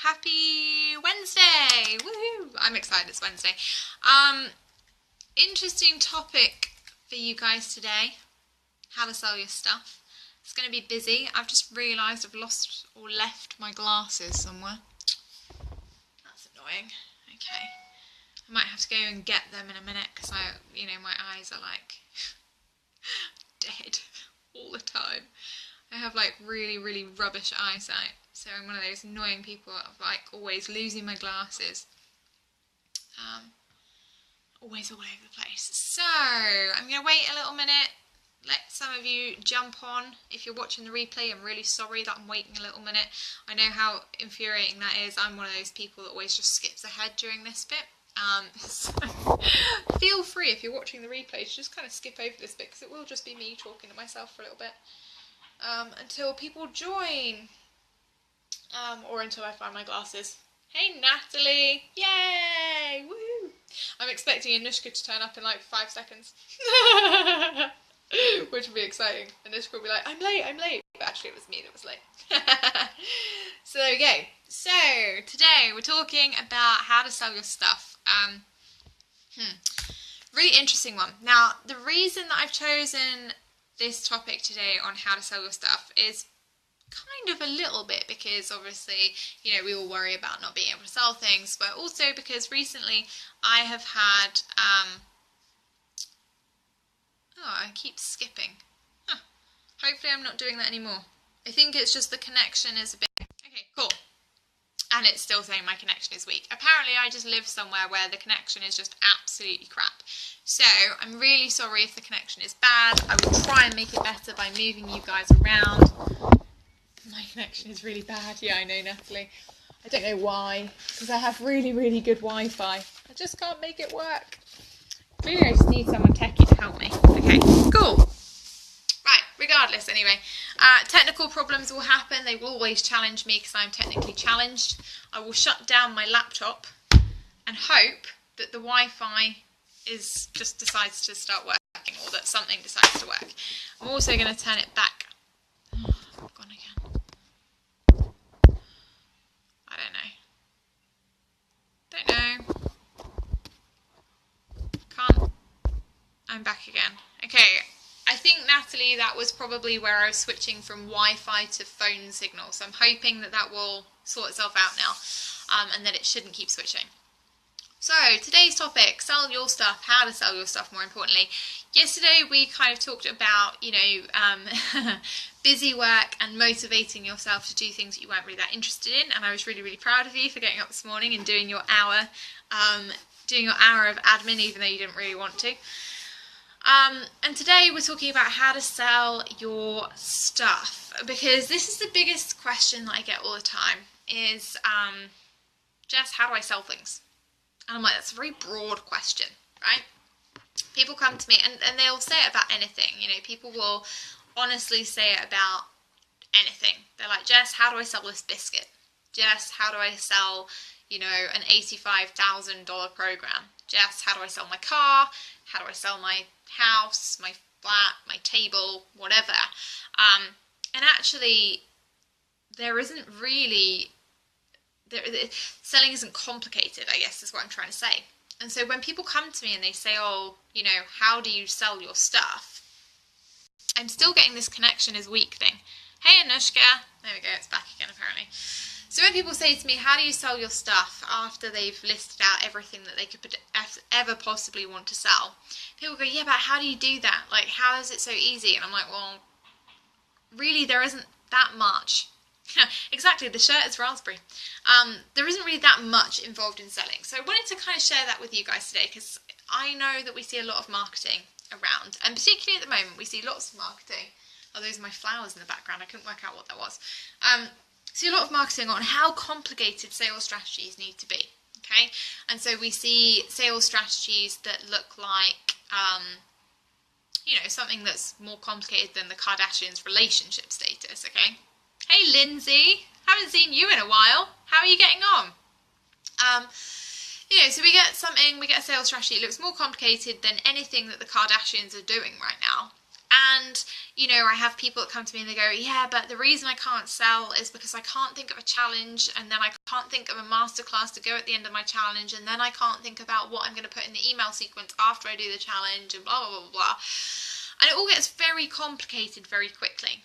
Happy Wednesday! Woohoo! I'm excited it's Wednesday. Interesting topic for you guys today. How to sell your stuff. It's going to be busy. I've just realised I've lost or left my glasses somewhere. That's annoying. Okay. I might have to go and get them in a minute because my eyes are like dead all the time. I have like really, really rubbish eyesight. So I'm one of those annoying people of like always losing my glasses. Always all over the place. So I'm going to wait a little minute. Let some of you jump on. If you're watching the replay, I'm really sorry that I'm waiting a little minute. I know how infuriating that is. I'm one of those people that always just skips ahead during this bit. So feel free, if you're watching the replay, to just kind of skip over this bit because it will just be me talking to myself for a little bit until people join, or until I find my glasses. Hey Natalie! Yay! Woo! I'm expecting Anushka to turn up in like 5 seconds. Which would be exciting. Anushka will be like, I'm late. But actually it was me that was late. So there we go. So today we're talking about how to sell your stuff. Really interesting one. Now the reason that I've chosen this topic today on how to sell your stuff is kind of a little bit because obviously, we all worry about not being able to sell things, but also because recently I have had, I keep skipping. Hopefully I'm not doing that anymore. I think it's just the connection is a bit, okay, cool. And it's still saying my connection is weak. Apparently I just live somewhere where the connection is just absolutely crap. So I'm really sorry if the connection is bad. I will try and make it better by moving you guys around. My connection is really bad. Yeah, I know, Natalie. I don't know why, because I have really, really good Wi-Fi. I just can't make it work. Really, I just need someone techie to help me. Okay, cool. Right, regardless, anyway. Technical problems will happen. They will always challenge me because I'm technically challenged. I will shut down my laptop and hope that the Wi-Fi just decides to start working, or that something decides to work. I'm also going to turn it back. Oh, gone again. I don't know. Can't. I'm back again. Okay. I think, Natalie, that was probably where I was switching from Wi-Fi to phone signal. So I'm hoping that that will sort itself out now, and that it shouldn't keep switching. So today's topic, sell your stuff, how to sell your stuff more importantly. Yesterday we kind of talked about, busy work and motivating yourself to do things that you weren't really that interested in. And I was really, really proud of you for getting up this morning and doing your hour of admin, even though you didn't really want to. And today we're talking about how to sell your stuff, because this is the biggest question that I get all the time is, Jess, how do I sell things? And I'm like, that's a very broad question, right? People come to me and they'll say it about anything. People will honestly say it about anything. They're like, Jess, how do I sell this biscuit? Jess, how do I sell, an $85,000 program? Jess, how do I sell my car? How do I sell my house, my flat, my table, whatever? And actually, there isn't really... selling isn't complicated, I guess is what I'm trying to say. And so when people come to me and they say, oh, how do you sell your stuff? I'm still getting this connection is weak thing. Hey Anushka. There we go, it's back again apparently. So when people say to me, how do you sell your stuff, after they've listed out everything that they could ever possibly want to sell, people go, yeah, but how do you do that? Like, how is it so easy? And I'm like, well, really, there isn't that much. Exactly, the shirt is raspberry. There isn't really that much involved in selling. So I wanted to kind of share that with you guys today, because I know that we see a lot of marketing around, and particularly at the moment we see lots of marketing. Oh, those are my flowers in the background. I couldn't work out what that was. See a lot of marketing on how complicated sales strategies need to be. Okay, and so we see sales strategies that look like something that's more complicated than the Kardashians' relationship status. Okay. Hey Lindsay, haven't seen you in a while. How are you getting on? So we get a sales strategy that looks more complicated than anything that the Kardashians are doing right now. And, you know, I have people that come to me and they go, yeah, but the reason I can't sell is because I can't think of a challenge, and then I can't think of a masterclass to go at the end of my challenge, and then I can't think about what I'm going to put in the email sequence after I do the challenge, and blah, blah, blah, blah. And it all gets very complicated very quickly.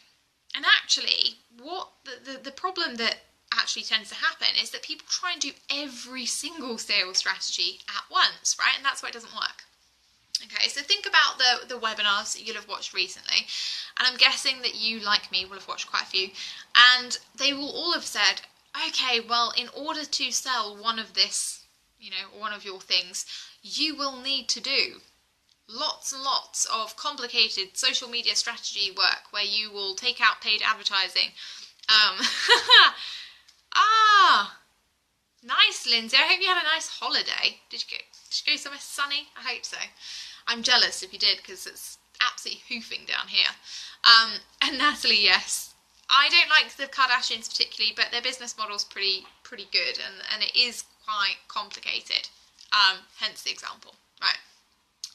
And actually, what the problem that actually tends to happen is that people try and do every single sales strategy at once, right? And that's why it doesn't work. Okay, so think about the webinars that you'll have watched recently, and I'm guessing that you, like me, will have watched quite a few, and they will all have said, okay, well, in order to sell one of this, you know, one of your things, you will need to do lots and lots of complicated social media strategy work where you will take out paid advertising. Nice, Lindsay. I hope you had a nice holiday. Did you go somewhere sunny? I hope so. I'm jealous if you did, because it's absolutely hoofing down here. And Natalie, yes. I don't like the Kardashians particularly, but their business model's pretty good, and it is quite complicated. Hence the example, right?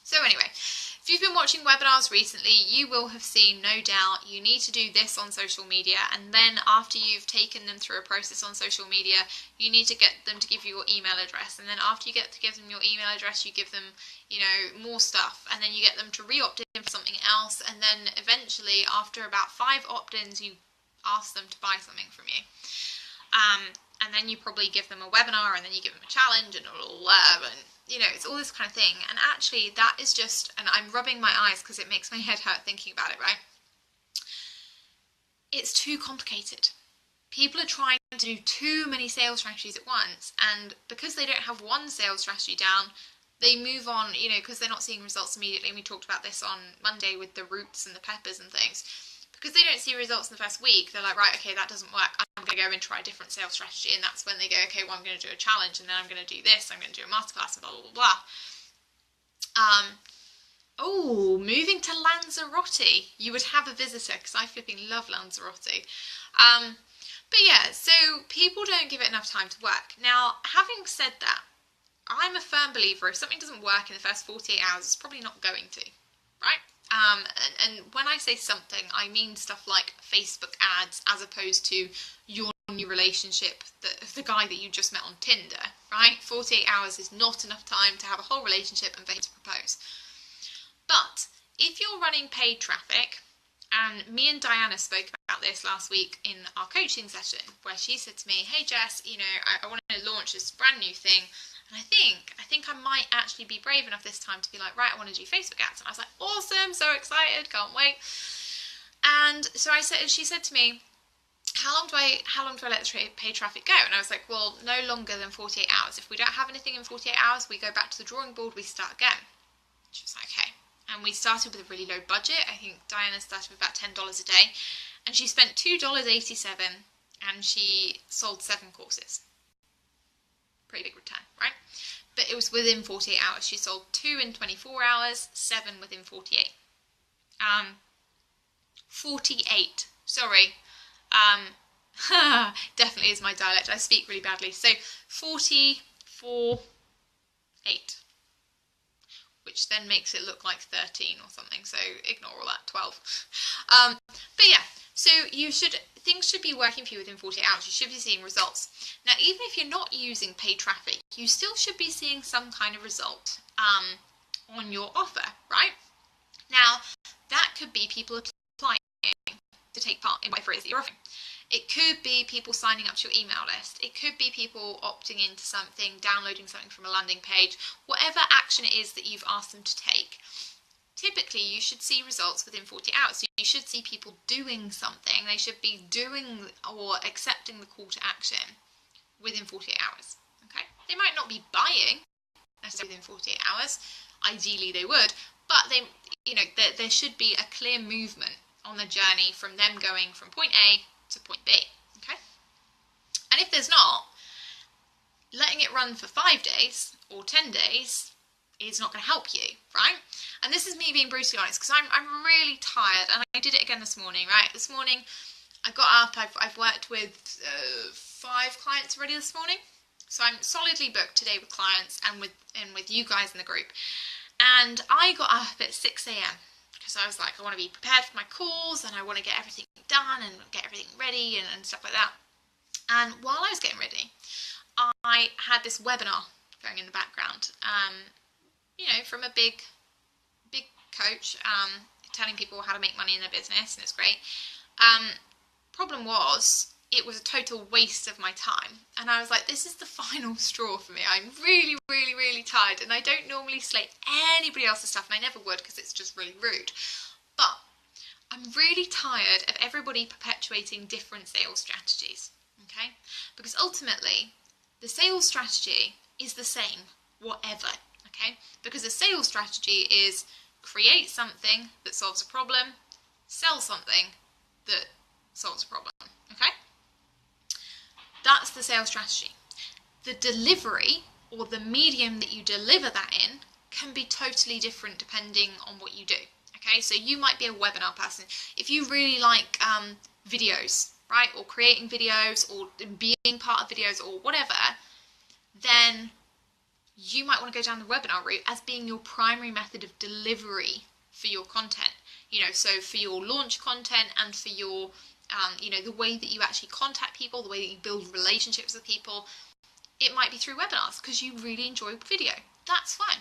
So anyway, if you've been watching webinars recently, you will have seen, no doubt, you need to do this on social media, and then after you've taken them through a process on social media, you need to get them to give you your email address, and then after you get to give them your email address, you give them, you know, more stuff, and then you get them to re-opt in for something else, and then eventually, after about 5 opt-ins, you ask them to buy something from you. And then you probably give them a webinar, and then you give them a challenge, and and you know, it's all this kind of thing. And actually, that is just, and I'm rubbing my eyes because it makes my head hurt thinking about it, right? It's too complicated. People are trying to do too many sales strategies at once, and because they don't have one sales strategy down, they move on, you know, because they're not seeing results immediately. And we talked about this on Monday with the roots and the peppers and things. Because they don't see results in the first week, they're like, right, okay, that doesn't work. I'm going to go and try a different sales strategy. And that's when they go, okay, well, I'm going to do a challenge, and then I'm going to do this, I'm going to do a masterclass, and blah, blah, blah, blah. Moving to Lanzarote. You would have a visitor, because I flipping love Lanzarote. But yeah, so people don't give it enough time to work. Now, having said that, I'm a firm believer if something doesn't work in the first 48 hours, it's probably not going to, right? And when I say something, I mean stuff like Facebook ads as opposed to your new relationship, the guy that you just met on Tinder, right? 48 hours is not enough time to have a whole relationship and for him to propose. But if you're running paid traffic, and me and Diana spoke about this last week in our coaching session, where she said to me, hey Jess, you know, I want to launch this brand new thing, and I think I might actually be brave enough this time to be like, right, I want to do Facebook ads. And I was like, awesome, so excited, can't wait. And so she said to me, how long do I let the paid traffic go? And I was like, well, no longer than 48 hours. If we don't have anything in 48 hours, we go back to the drawing board, we start again. She was like, okay. And we started with a really low budget. I think Diana started with about $10 a day. And she spent $2.87 and she sold 7 courses. Pretty big return, right? But it was within 48 hours. She sold 2 in 24 hours, 7 within 48. 48, sorry. Definitely is my dialect. I speak really badly. So 44, 8. Which then makes it look like 13 or something, so ignore all that, 12. But yeah, so things should be working for you within 48 hours. You should be seeing results. Now, even if you're not using paid traffic, you still should be seeing some kind of result on your offer, right? Now, that could be people applying to take part in whatever it is that you're offering. It could be people signing up to your email list. It could be people opting into something, downloading something from a landing page, whatever action it is that you've asked them to take. Typically, you should see results within 48 hours. So you should see people doing something. They should be doing or accepting the call to action within 48 hours. Okay? They might not be buying necessarily within 48 hours. Ideally, they would, but there should be a clear movement on the journey from them going from point A to point B, okay? And if there's not, letting it run for 5 days or 10 days is not going to help you, right? And this is me being brutally honest, because I'm really tired, and I did it again this morning, right? This morning, I got up, I've worked with 5 clients already this morning, so I'm solidly booked today with clients and with you guys in the group. And I got up at 6 a.m. because because I was like, I want to be prepared for my calls and I want to get everything done and get everything ready and stuff like that. And while I was getting ready, I had this webinar going in the background, you know, from a big coach, telling people how to make money in their business, and it's great. Problem was, it was a total waste of my time, and I was like, this is the final straw for me. I'm really, really, really tired, and I don't normally slate anybody else's stuff, and I never would because it's just really rude. But I'm really tired of everybody perpetuating different sales strategies, okay? Because ultimately, the sales strategy is the same, whatever, okay? Because a sales strategy is create something that solves a problem, sell something that solves a problem, okay? That's the sales strategy. The delivery, or the medium that you deliver that in, can be totally different depending on what you do, okay? So you might be a webinar person. If you really like videos, right, or creating videos, or being part of videos, or whatever, then you might want to go down the webinar route as being your primary method of delivery for your content. You know, so for your launch content and for your, you know, the way that you actually contact people, the way that you build relationships with people, it might be through webinars because you really enjoy video. That's fine.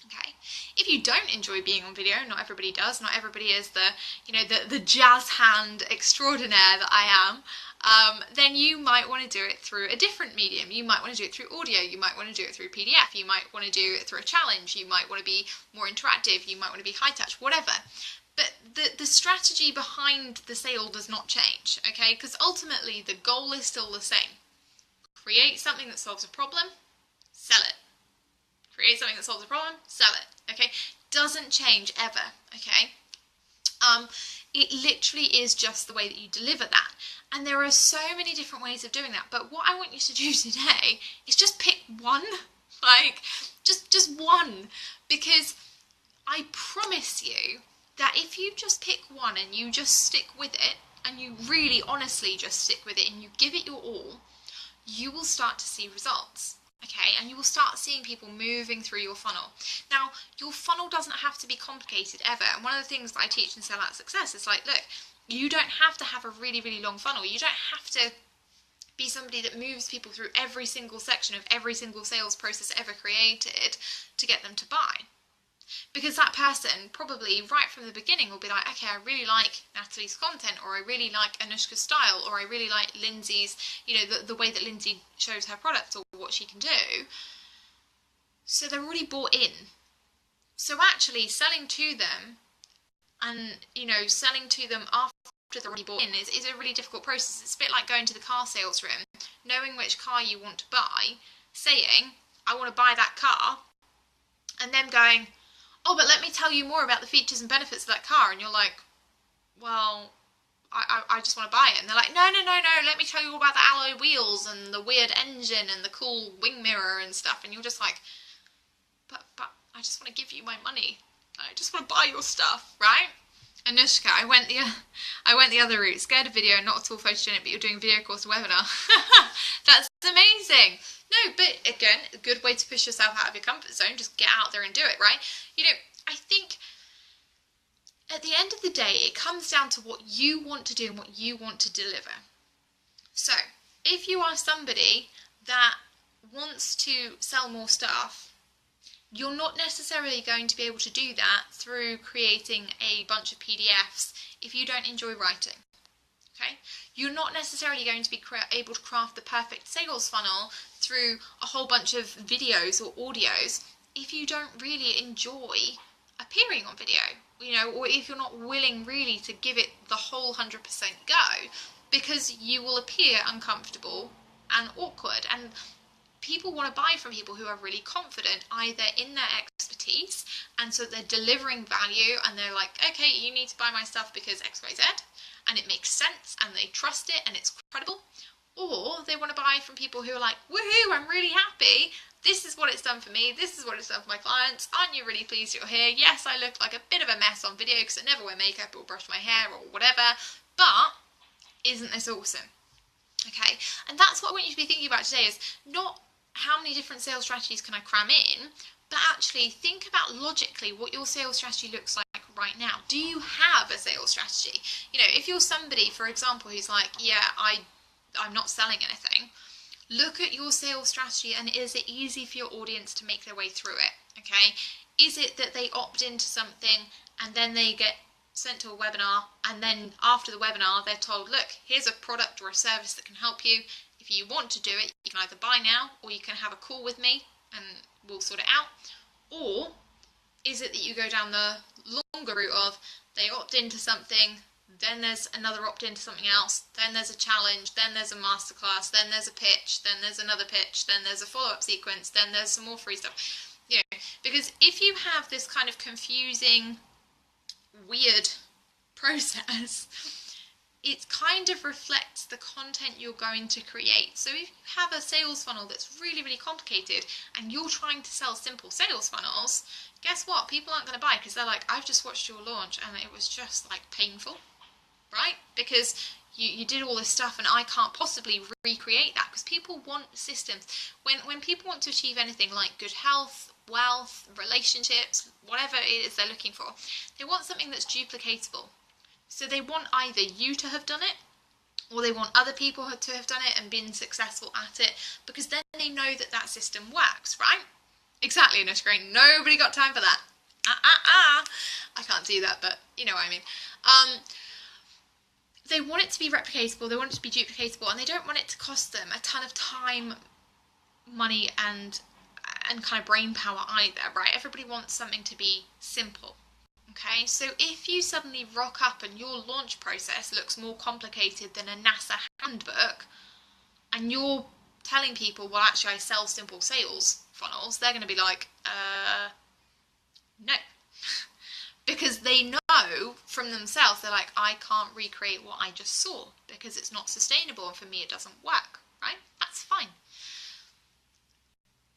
Okay. If you don't enjoy being on video, not everybody does. Not everybody is the, you know, the jazz hand extraordinaire that I am. Then you might want to do it through a different medium. You might want to do it through audio. You might want to do it through PDF. You might want to do it through a challenge. You might want to be more interactive. You might want to be high touch, whatever. But the strategy behind the sale does not change, okay? Because ultimately the goal is still the same. Create something that solves a problem, sell it. Create something that solves a problem, sell it, okay? Doesn't change ever, okay? It literally is just the way that you deliver that. And there are so many different ways of doing that. But what I want you to do today is just pick one. Like, just one. Because I promise you that if you just pick one and you just stick with it, and you really honestly just stick with it and you give it your all, you will start to see results. Okay, and you will start seeing people moving through your funnel. Now, your funnel doesn't have to be complicated ever. And one of the things that I teach in Sell Out Success is like, look, you don't have to have a really, really long funnel. You don't have to be somebody that moves people through every single section of every single sales process ever created to get them to buy. Because that person probably right from the beginning will be like, okay, I really like Natalie's content, or I really like Anushka's style, or I really like Lindsay's, you know, the way that Lindsay shows her product or what she can do. So they're already bought in. So actually selling to them and, you know, selling to them after they're already bought in is a really difficult process. It's a bit like going to the car sales room, knowing which car you want to buy, saying, I want to buy that car, and them going, oh, but let me tell you more about the features and benefits of that car. And you're like, well, I just want to buy it. And they're like, no, let me tell you all about the alloy wheels and the weird engine and the cool wing mirror and stuff. And you're just like, but I just want to give you my money. I just want to buy your stuff, right? Anushka, I went the other route. Scared of video, not at all photogenic, but you're doing a video course and webinar. That's amazing. No, but again, a good way to push yourself out of your comfort zone. Just get out there and do it, right? You know, I think at the end of the day, it comes down to what you want to do and what you want to deliver. So, if you are somebody that wants to sell more stuff, you're not necessarily going to be able to do that through creating a bunch of PDFs if you don't enjoy writing. Okay? You're not necessarily going to be able to craft the perfect sales funnel through a whole bunch of videos or audios if you don't really enjoy appearing on video, you know, or if you're not willing really to give it the whole 100% go, because you will appear uncomfortable and awkward. And people want to buy from people who are really confident either in their expertise, and so they're delivering value and they're like, okay, you need to buy my stuff because XYZ, and it makes sense and they trust it and it's credible. Or they want to buy from people who are like, woohoo, I'm really happy. This is what it's done for me. This is what it's done for my clients. Aren't you really pleased you're here? Yes, I look like a bit of a mess on video because I never wear makeup or brush my hair or whatever, but isn't this awesome? Okay, and that's what I want you to be thinking about today, is not how many different sales strategies can I cram in, but actually think about logically what your sales strategy looks like right now? Do you have a sales strategy? You know, if you're somebody, for example, who's like, yeah, I'm not selling anything, look at your sales strategy, and is it easy for your audience to make their way through it? Okay, is it that they opt into something and then they get sent to a webinar, and then after the webinar they're told, look, here's a product or a service that can help you. If you want to do it, you can either buy now or you can have a call with me and we'll sort it out. Or is it that you go down the longer route of they opt into something, then there's another opt into something else, then there's a challenge, then there's a masterclass, then there's a pitch, then there's another pitch, then there's a follow-up sequence, then there's some more free stuff. You know, because if you have this kind of confusing, weird process, it kind of reflects the content you're going to create. So if you have a sales funnel that's really, really complicated and you're trying to sell simple sales funnels, guess what? People aren't going to buy because they're like, I've just watched your launch and it was just like painful, right? Because you did all this stuff and I can't possibly recreate that, because people want systems. When people want to achieve anything like good health, wealth, relationships, whatever it is they're looking for, they want something that's duplicatable. So they want either you to have done it, or they want other people to have done it and been successful at it, because then they know that that system works, right? Exactly, Anushka. Nobody got time for that. I can't do that, but you know what I mean. They want it to be replicatable, they want it to be duplicatable, and they don't want it to cost them a ton of time, money, and kind of brain power either, right? Everybody wants something to be simple. Okay, so if you suddenly rock up and your launch process looks more complicated than a NASA handbook, and you're telling people, well, actually I sell simple sales funnels, they're going to be like, no. Because they know from themselves, they're like, I can't recreate what I just saw because it's not sustainable, and for me it doesn't work, right? That's fine.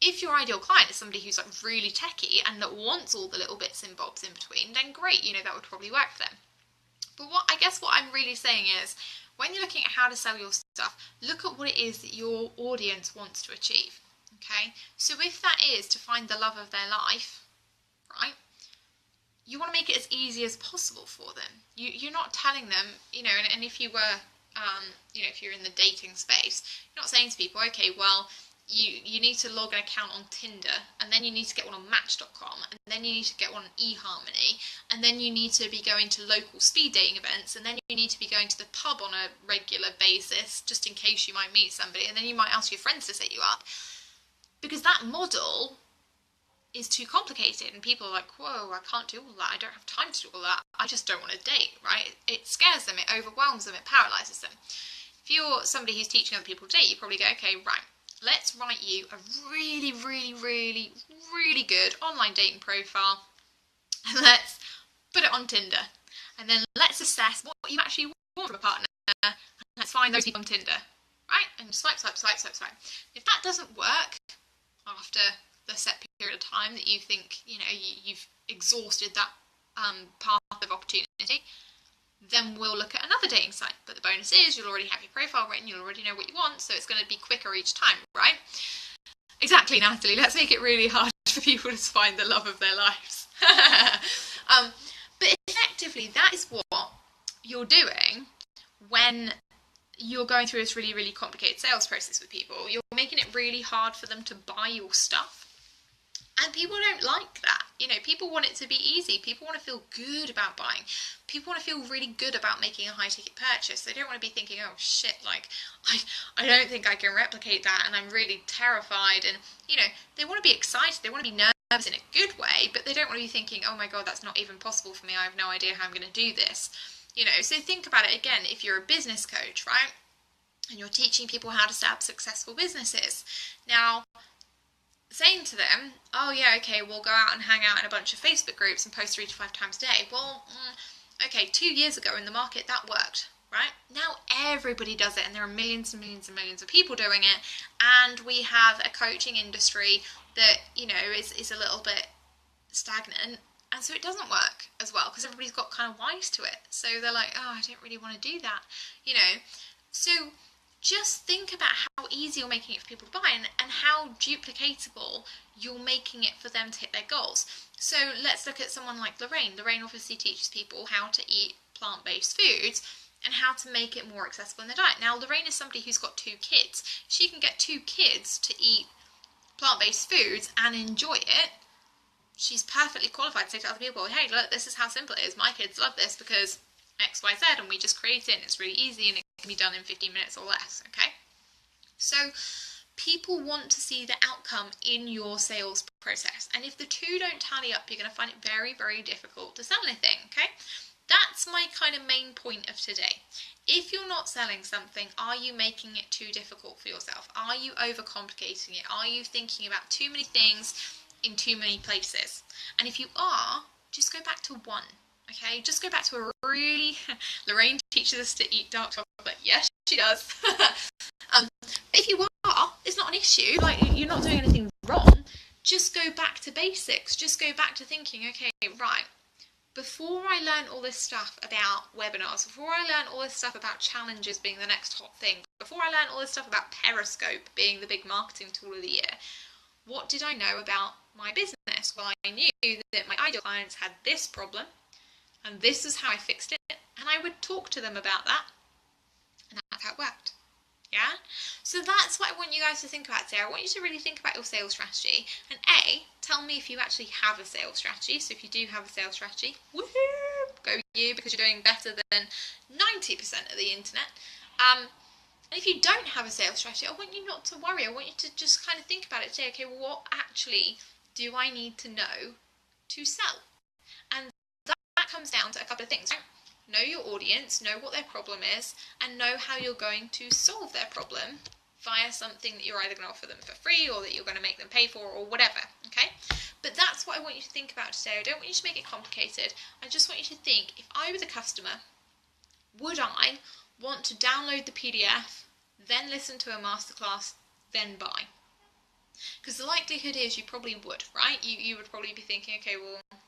If your ideal client is somebody who's like really techie and that wants all the little bits and bobs in between, then great, you know, that would probably work for them. But what I'm really saying is, when you're looking at how to sell your stuff, look at what it is that your audience wants to achieve. Okay, so if that is to find the love of their life, right, you want to make it as easy as possible for them. You're not telling them, you know, and if you were, you know, if you're in the dating space, you're not saying to people, okay, well, you need to log an account on Tinder, and then you need to get one on Match.com, and then you need to get one on eHarmony, and then you need to be going to local speed dating events, and then you need to be going to the pub on a regular basis, just in case you might meet somebody, and then you might ask your friends to set you up. Because that model is too complicated, and people are like, whoa, I can't do all that, I don't have time to do all that, I just don't want to date, right? It scares them, it overwhelms them, it paralyzes them. If you're somebody who's teaching other people to date, you probably go, okay, right, let's write you a really, really, really, really good online dating profile, and let's put it on Tinder, and then let's assess what you actually want from a partner, and let's find those people on Tinder, right? And swipe, swipe, swipe, swipe, swipe. If that doesn't work after the set period of time that you think, you know, you've exhausted that path of opportunity, then we'll look at another dating site. But the bonus is you'll already have your profile written, you'll already know what you want, so it's going to be quicker each time, right? Exactly, Natalie. Let's make it really hard for people to find the love of their lives. But effectively, that is what you're doing when you're going through this really, really complicated sales process with people. You're making it really hard for them to buy your stuff. And people don't like that. You know, people want it to be easy. People want to feel good about buying. People want to feel really good about making a high ticket purchase. They don't want to be thinking, oh shit, like, I don't think I can replicate that and I'm really terrified. And, you know, they want to be excited. They want to be nervous in a good way, but they don't want to be thinking, oh my God, that's not even possible for me. I have no idea how I'm going to do this. You know, so think about it again. If you're a business coach, right? And you're teaching people how to set up successful businesses. Now, saying to them, oh yeah, okay, we'll go out and hang out in a bunch of Facebook groups and post 3 to 5 times a day. Well, okay, 2 years ago in the market, that worked, right? Now everybody does it, and there are millions and millions and millions of people doing it, and we have a coaching industry that, you know, is a little bit stagnant, and so it doesn't work as well, because everybody's got kind of wise to it. So they're like, oh, I don't really want to do that, you know. So just think about how easy you're making it for people to buy, and how duplicatable you're making it for them to hit their goals. So let's look at someone like Lorraine. Lorraine obviously teaches people how to eat plant-based foods and how to make it more accessible in their diet. Now, Lorraine is somebody who's got 2 kids. She can get 2 kids to eat plant-based foods and enjoy it. She's perfectly qualified to say to other people, hey, look, this is how simple it is. My kids love this because X, Y, Z, and we just create it, and it's really easy, and it can be done in 15 minutes or less, okay? So people want to see the outcome in your sales process, and if the two don't tally up, you're going to find it very, very difficult to sell anything, okay? That's my kind of main point of today. If you're not selling something, are you making it too difficult for yourself? Are you overcomplicating it? Are you thinking about too many things in too many places? And if you are, just go back to one. Okay, just go back to a really... Lorraine teaches us to eat dark chocolate. Yes, she does. But if you are, it's not an issue. Like, you're not doing anything wrong. Just go back to basics. Just go back to thinking, okay, right, before I learn all this stuff about webinars, before I learn all this stuff about challenges being the next hot thing, before I learn all this stuff about Periscope being the big marketing tool of the year, what did I know about my business? Well, I knew that my ideal clients had this problem, and this is how I fixed it, and I would talk to them about that, and that's how it worked. Yeah? So that's what I want you guys to think about today. I want you to really think about your sales strategy, and tell me if you actually have a sales strategy. So if you do have a sales strategy, woohoo, go you, because you're doing better than 90% of the internet. And if you don't have a sales strategy, I want you not to worry. I want you to just kind of think about it. Say, okay, well, what actually do I need to know to sell? And that comes down to a couple of things. Know your audience, know what their problem is, and know how you're going to solve their problem via something that you're either going to offer them for free or that you're going to make them pay for, or whatever, okay? But that's what I want you to think about today. I don't want you to make it complicated. I just want you to think, if I was a customer, would I want to download the PDF, then listen to a masterclass, then buy? Because the likelihood is you probably would, right? You would probably be thinking, okay, well,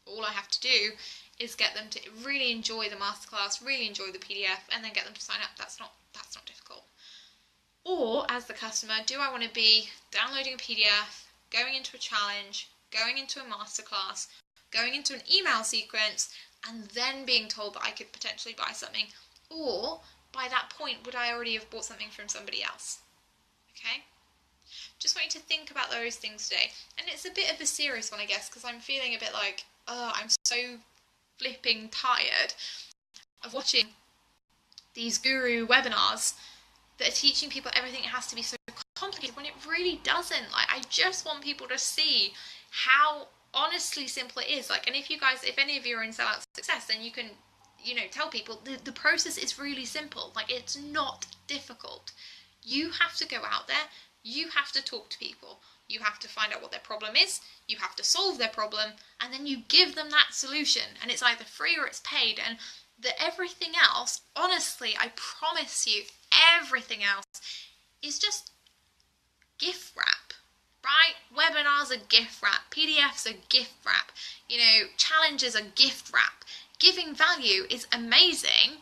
all I have to do is get them to really enjoy the masterclass, really enjoy the PDF, and then get them to sign up. That's not difficult. Or, as the customer, do I want to be downloading a PDF, going into a challenge, going into a masterclass, going into an email sequence, and then being told that I could potentially buy something? Or, by that point, would I already have bought something from somebody else? Okay? Just want you to think about those things today. And it's a bit of a serious one, I guess, because I'm feeling a bit like, oh, I'm so flipping tired of watching these guru webinars that are teaching people everything has to be so complicated when it really doesn't. Like, I just want people to see how honestly simple it is. Like, and if any of you are in Sellout Success, then you can, tell people the process is really simple. Like, it's not difficult. You have to go out there, you have to talk to people, you have to find out what their problem is, you have to solve their problem, and then you give them that solution, and it's either free or it's paid. And everything else, honestly, I promise you, everything else is just gift wrap, right? Webinars are gift wrap, PDFs are gift wrap, challenges are gift wrap. Giving value is amazing,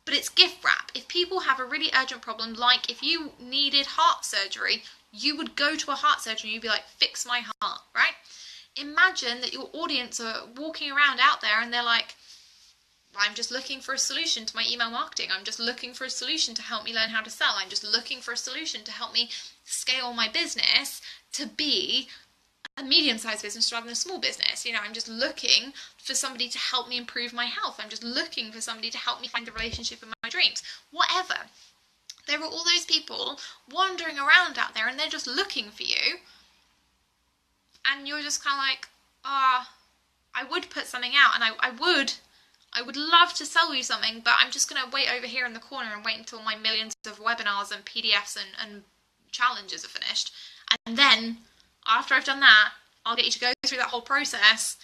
but it's gift wrap. If people have a really urgent problem, like if you needed heart surgery, you would go to a heart surgeon and you'd be like, fix my heart, right? Imagine that your audience are walking around out there and they're like, I'm just looking for a solution to my email marketing. I'm just looking for a solution to help me learn how to sell. I'm just looking for a solution to help me scale my business to be a medium-sized business rather than a small business. I'm just looking for somebody to help me improve my health. I'm just looking for somebody to help me find the relationship in my dreams. Whatever. There are all those people wandering around out there and they're just looking for you. And you're just kind of like, I would put something out, and I would love to sell you something, but I'm just going to wait over here in the corner and wait until my millions of webinars and PDFs and challenges are finished. And then, after I've done that, I'll get you to go through that whole process,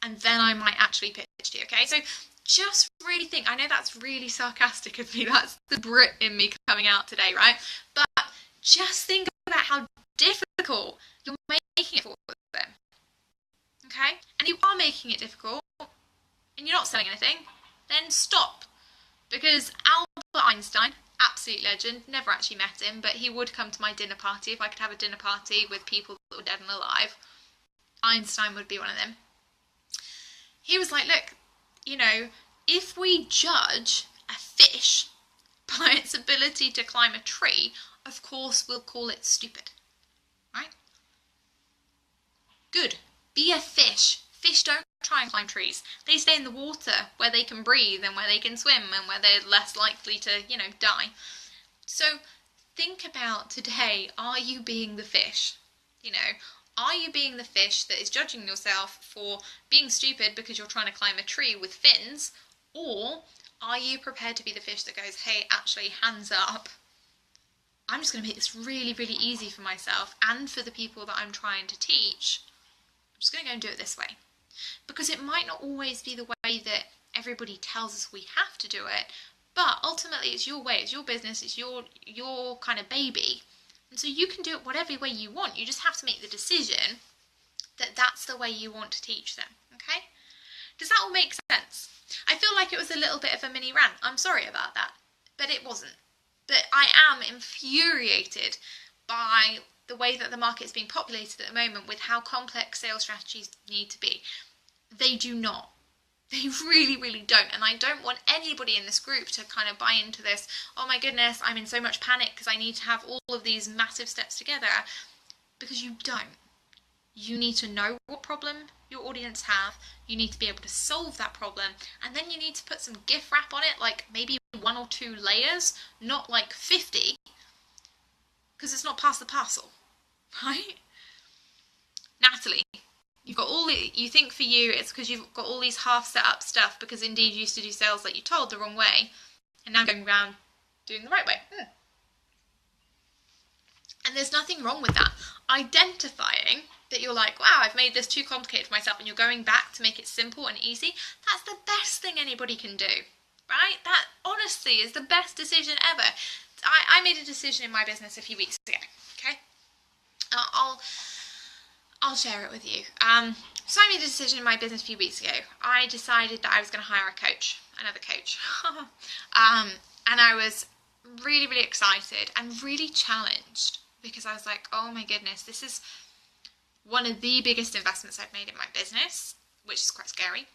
and then I might actually pitch to you, okay? So just really think. I know that's really sarcastic of me. That's the Brit in me coming out today, right? But just think about how difficult you're making it for them, okay? And if you are making it difficult, and you're not selling anything, then stop. Because Albert Einstein, absolute legend. Never actually met him, but he would come to my dinner party. If I could have a dinner party with people that were dead and alive, Einstein would be one of them. He was like, look, you know, if we judge a fish by its ability to climb a tree, of course we'll call it stupid, right? Good. Be a fish. Fish don't try and climb trees. They stay in the water where they can breathe and where they can swim and where they're less likely to, you know, die. So think about today, are you being the fish? You know, are you being the fish that is judging yourself for being stupid because you're trying to climb a tree with fins? Or are you prepared to be the fish that goes, hey, actually, hands up, I'm just going to make this really, really easy for myself and for the people that I'm trying to teach. I'm just going to go and do it this way. Because it might not always be the way that everybody tells us we have to do it, but ultimately it's your way, it's your business, it's your kind of baby. And so you can do it whatever way you want. You just have to make the decision that that's the way you want to teach them, okay? Does that all make sense? I feel like it was a little bit of a mini rant. I'm sorry about that, but it wasn't. But I am infuriated by the way that the market's being populated at the moment with how complex sales strategies need to be. They do not. They really, really don't. And I don't want anybody in this group to kind of buy into this, oh my goodness, I'm in so much panic because I need to have all of these massive steps together. Because you don't. You need to know what problem your audience have. You need to be able to solve that problem. And then you need to put some gift wrap on it, like maybe 1 or 2 layers, not like 50. Because it's not past the parcel, right? Natalie, you've got all the, you think for you it's because you've got all these half set up stuff because indeed you used to do sales like you told the wrong way, and now going around doing the right way. And there's nothing wrong with that. Identifying that you're like, wow, I've made this too complicated for myself, and you're going back to make it simple and easy, that's the best thing anybody can do, right? That honestly is the best decision ever. I made a decision in my business a few weeks ago, okay? I'll share it with you. So I made a decision in my business a few weeks ago. I decided that I was going to hire a coach, another coach. And I was really, really excited and really challenged because I was like, oh my goodness, this is one of the biggest investments I've made in my business, which is quite scary.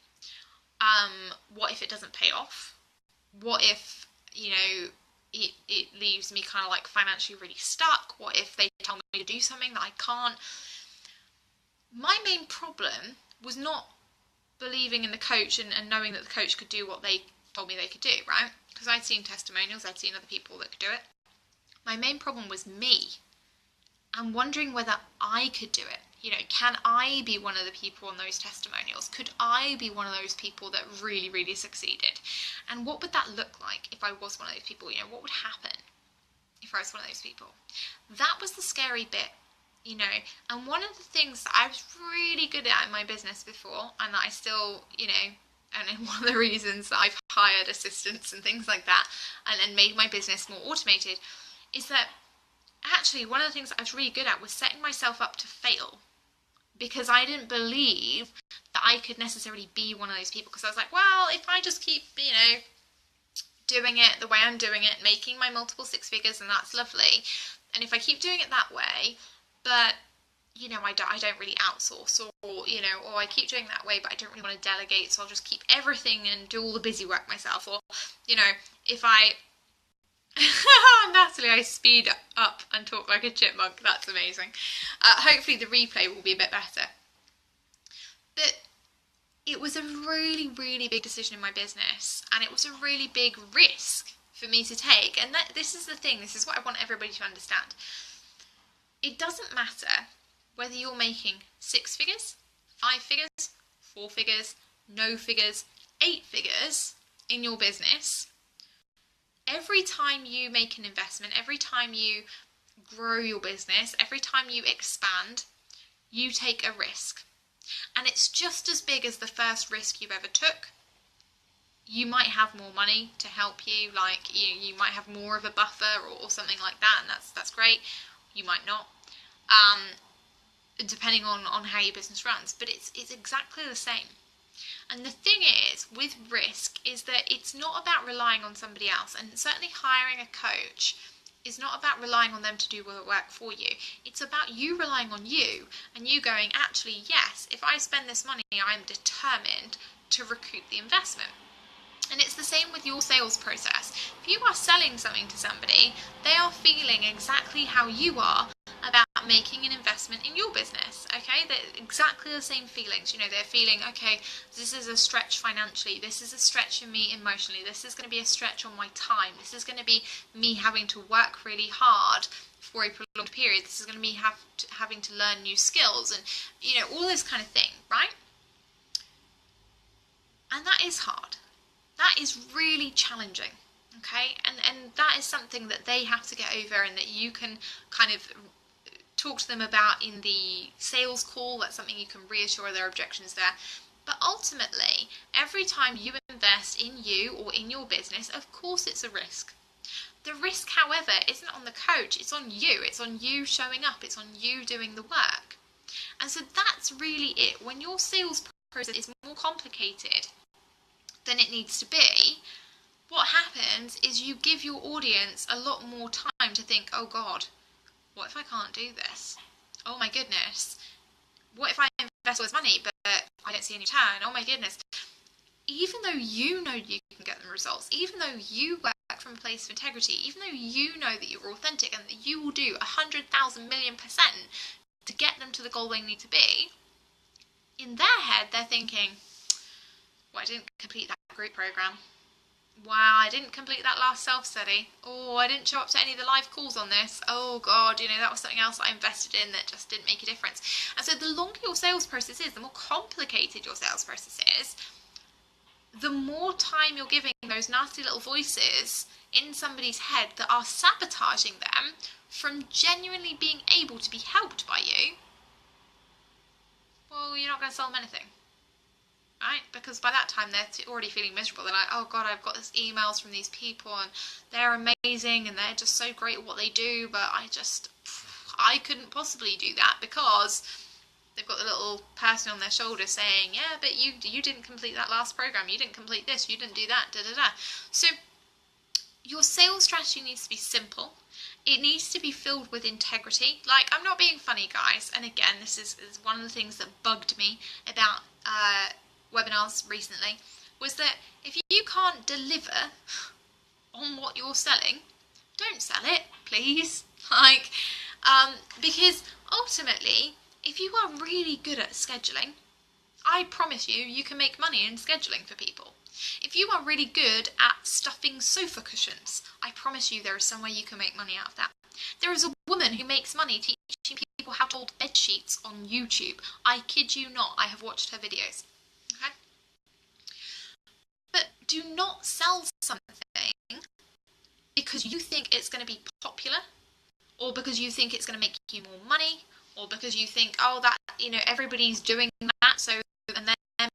What if it doesn't pay off? What if, you know, it leaves me kind of like financially really stuck? What if they tell me to do something that I can't? My main problem was not believing in the coach and knowing that the coach could do what they told me they could do, right? Because I'd seen testimonials, I'd seen other people that could do it. My main problem was me and wondering whether I could do it. You know, can I be one of the people on those testimonials? Could I be one of those people that really, really succeeded? And what would that look like if I was one of those people? You know, what would happen if I was one of those people? That was the scary bit, you know. And one of the things that I was really good at in my business before, and that I still, you know, and one of the reasons that I've hired assistants and things like that and made my business more automated, is that actually one of the things that I was really good at was setting myself up to fail. Because I didn't believe that I could necessarily be one of those people. Because I was like, well, if I just keep, you know, doing it the way I'm doing it, making my multiple 6 figures, and that's lovely. And if I keep doing it that way, but, you know, I don't really outsource, or, you know, or I keep doing it that way, but I don't really want to delegate, so I'll just keep everything and do all the busy work myself. Or, you know, if I... Natalie, I speed up and talk like a chipmunk. That's amazing. Hopefully the replay will be a bit better. But it was a really, really big decision in my business, and it was a really big risk for me to take. And this is the thing, this is what I want everybody to understand. It doesn't matter whether you're making 6 figures, 5 figures, 4 figures, no figures, 8 figures in your business. Every time you make an investment, every time you grow your business, every time you expand, you take a risk. And it's just as big as the first risk you've ever took. You might have more money to help you, like you might have more of a buffer or something like that, and that's great. You might not, depending on how your business runs. But it's exactly the same. And the thing is, with risk, is that it's not about relying on somebody else, and certainly hiring a coach is not about relying on them to do work for you. It's about you relying on you and you going, actually, yes, if I spend this money, I'm determined to recoup the investment. And it's the same with your sales process. If you are selling something to somebody, they are feeling exactly how you are about making an investment in your business, okay? They're exactly the same feelings. You know, they're feeling, okay, this is a stretch financially, this is a stretch for me emotionally, this is going to be a stretch on my time, this is going to be me having to work really hard for a prolonged period, this is going to be having to learn new skills, and, you know, all this kind of thing, right? And that is hard. That is really challenging, okay? And that is something that they have to get over, and that you can kind of talk to them about in the sales call. That's something you can reassure their objections there. But ultimately, every time you invest in you or in your business, of course it's a risk. The risk, however, isn't on the coach, it's on you. It's on you showing up, it's on you doing the work. And so that's really it. When your sales process is more complicated than it needs to be, what happens is you give your audience a lot more time to think, oh God, what if I can't do this? Oh my goodness. What if I invest all this money but I don't see any return? Oh my goodness. Even though you know you can get them results, even though you work from a place of integrity, even though you know that you're authentic and that you will do 100,000 million% to get them to the goal they need to be, in their head they're thinking, well, I didn't complete that group program. Wow, I didn't complete that last self-study. Oh, I didn't show up to any of the live calls on this. Oh God, you know, that was something else I invested in that just didn't make a difference. And so the longer your sales process is, the more complicated your sales process is, the more time you're giving those nasty little voices in somebody's head that are sabotaging them from genuinely being able to be helped by you. Well, you're not going to sell them anything. Right? Because by that time they're already feeling miserable. They're like, oh God, I've got these emails from these people and they're amazing and they're just so great at what they do, but I couldn't possibly do that, because they've got the little person on their shoulder saying, yeah, but you didn't complete that last program, you didn't complete this, you didn't do that, da da da. So your sales strategy needs to be simple. It needs to be filled with integrity. Like, I'm not being funny, guys. And again, this is one of the things that bugged me about webinars recently, was that if you can't deliver on what you're selling, don't sell it, please. Like, because ultimately, if you are really good at scheduling, I promise you, you can make money in scheduling for people. If you are really good at stuffing sofa cushions, I promise you there is some way you can make money out of that. There is a woman who makes money teaching people how to hold bed sheets on YouTube. I kid you not, I have watched her videos. Okay? But do not sell something because you think it's going to be popular, or because you think it's going to make you more money, or because you think, oh, that, you know, everybody's doing that, so, and they're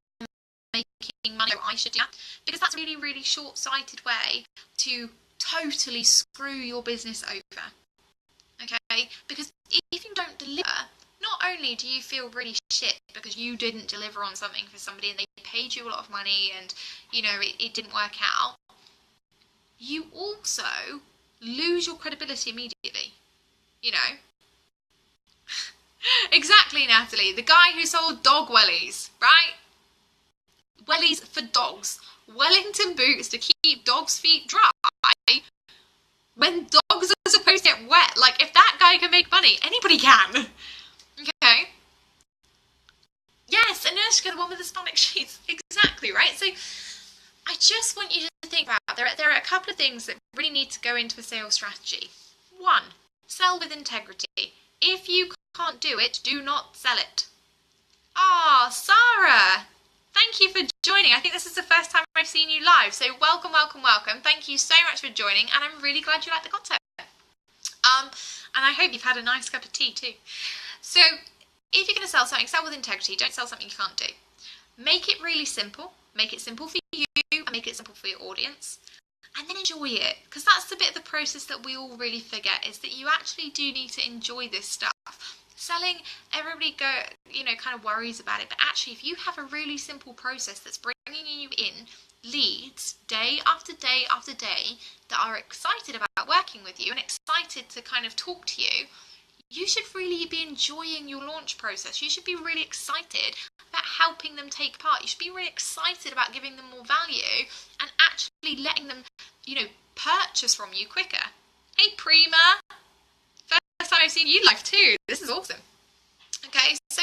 making money, so I should do that. Because that's a really, really short-sighted way to totally screw your business over. Okay? Because if you don't deliver, not only do you feel really shit because you didn't deliver on something for somebody and they paid you a lot of money and, you know, it didn't work out, you also lose your credibility immediately. You know? Exactly, Natalie. The guy who sold dog wellies, right? Wellies for dogs. Wellington boots to keep dogs' feet dry when dogs are supposed to get wet. Like, if that guy can make money, anybody can. Okay? Yes, Anushka, the one with the Sonic sheets. Exactly, right? So I just want you to think about, there are a couple of things that really need to go into a sales strategy. One, sell with integrity. If you can't do it, do not sell it. Ah, Sarah, thank you for joining. I think this is the first time I've seen you live, so welcome, welcome, welcome. Thank you so much for joining, and I'm really glad you like the content. And I hope you've had a nice cup of tea too. So, if you're going to sell something, sell with integrity. Don't sell something you can't do. Make it really simple. Make it simple for you, and make it simple for your audience. And then enjoy it, because that's the bit of the process that we all really forget, is that you actually do need to enjoy this stuff. Selling, everybody kind of worries about it, but actually if you have a really simple process that's bringing you in leads day after day after day that are excited about working with you and excited to kind of talk to you, you should really be enjoying your launch process. You should be really excited about helping them take part. You should be really excited about giving them more value and actually letting them, purchase from you quicker. Hey, Prima. First time I've seen you live too. This is awesome. Okay, so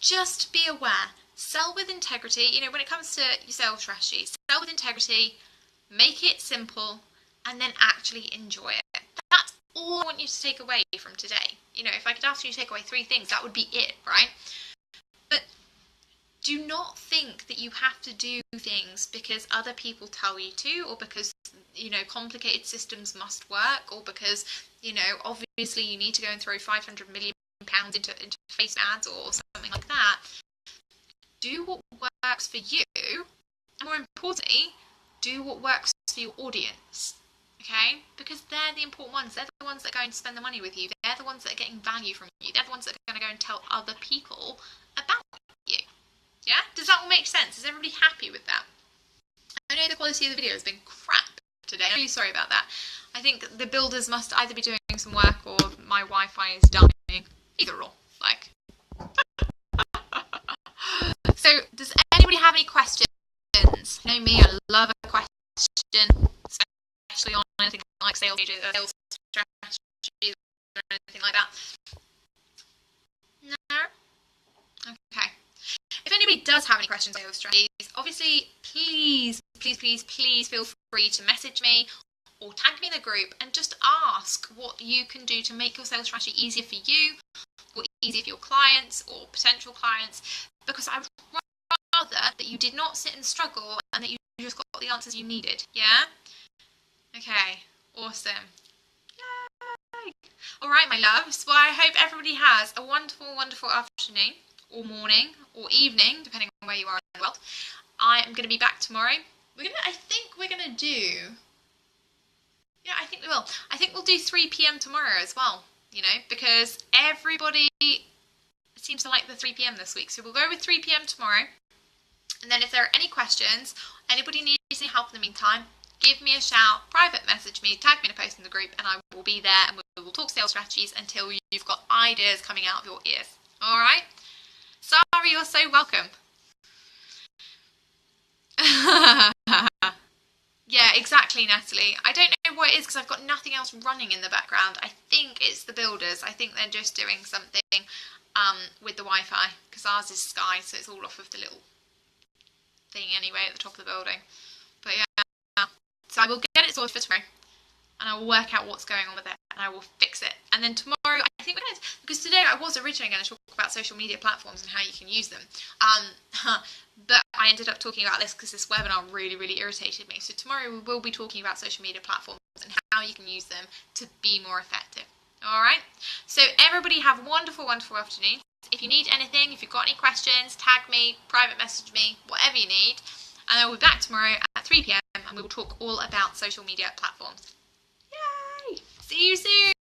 just be aware. Sell with integrity. When it comes to your sales strategy, sell with integrity, make it simple, and then actually enjoy it. That's all I want you to take away from today. If I could ask you to take away 3 things, that would be it, right? But do not think that you have to do things because other people tell you to, or because, complicated systems must work, or because, obviously you need to go and throw £500 million into Facebook ads or something like that. Do what works for you, and more importantly, do what works for your audience. Okay? Because they're the important ones. They're the ones that are going to spend the money with you. They're the ones that are getting value from you. They're the ones that are going to go and tell other people about you. Yeah? Does that all make sense? Is everybody happy with that? I know the quality of the video has been crap today. I'm really sorry about that. I think the builders must either be doing some work or my Wi-Fi is dying. Either or. So, does anybody have any questions? You know me, I love a question, especially on anything like sales strategies or anything like that. No? Okay. If anybody does have any questions on sales strategies, obviously, please feel free to message me or tag me in the group and just ask what you can do to make your sales strategy easier for you, or easier for your clients or potential clients, because I would rather that you did not sit and struggle and that you just got the answers you needed. Yeah? Okay, awesome. Yay! Alright, my loves, well, I hope everybody has a wonderful afternoon, or morning, or evening, depending on where you are in the world. I am going to be back tomorrow. I think we're going to do... Yeah, I think we will. I think we'll do 3 p.m. tomorrow as well, because everybody seems to like the 3 p.m. this week. So we'll go with 3 p.m. tomorrow. And then if there are any questions, anybody needs any help in the meantime, give me a shout, private message me, tag me in a post in the group, and I will be there and we will talk sales strategies until you've got ideas coming out of your ears. All right? Sorry, you're so welcome. Yeah, exactly, Natalie. I don't know what it is because I've got nothing else running in the background. I think it's the builders. I think they're just doing something with the Wi-Fi because ours is Sky, so it's all off of the little thing anyway at the top of the building. But yeah, so I will get it sorted for tomorrow and I will work out what's going on with it and I will fix it. And then tomorrow, I think we're going to, because today I was originally going to talk about social media platforms and how you can use them. But I ended up talking about this because this webinar really irritated me. So tomorrow we will be talking about social media platforms and how you can use them to be more effective. All right. So everybody have a wonderful afternoon. If you need anything, if you've got any questions, tag me, private message me, whatever you need. And I will be back tomorrow at 3 p.m. and we will talk all about social media platforms. Yay! See you soon.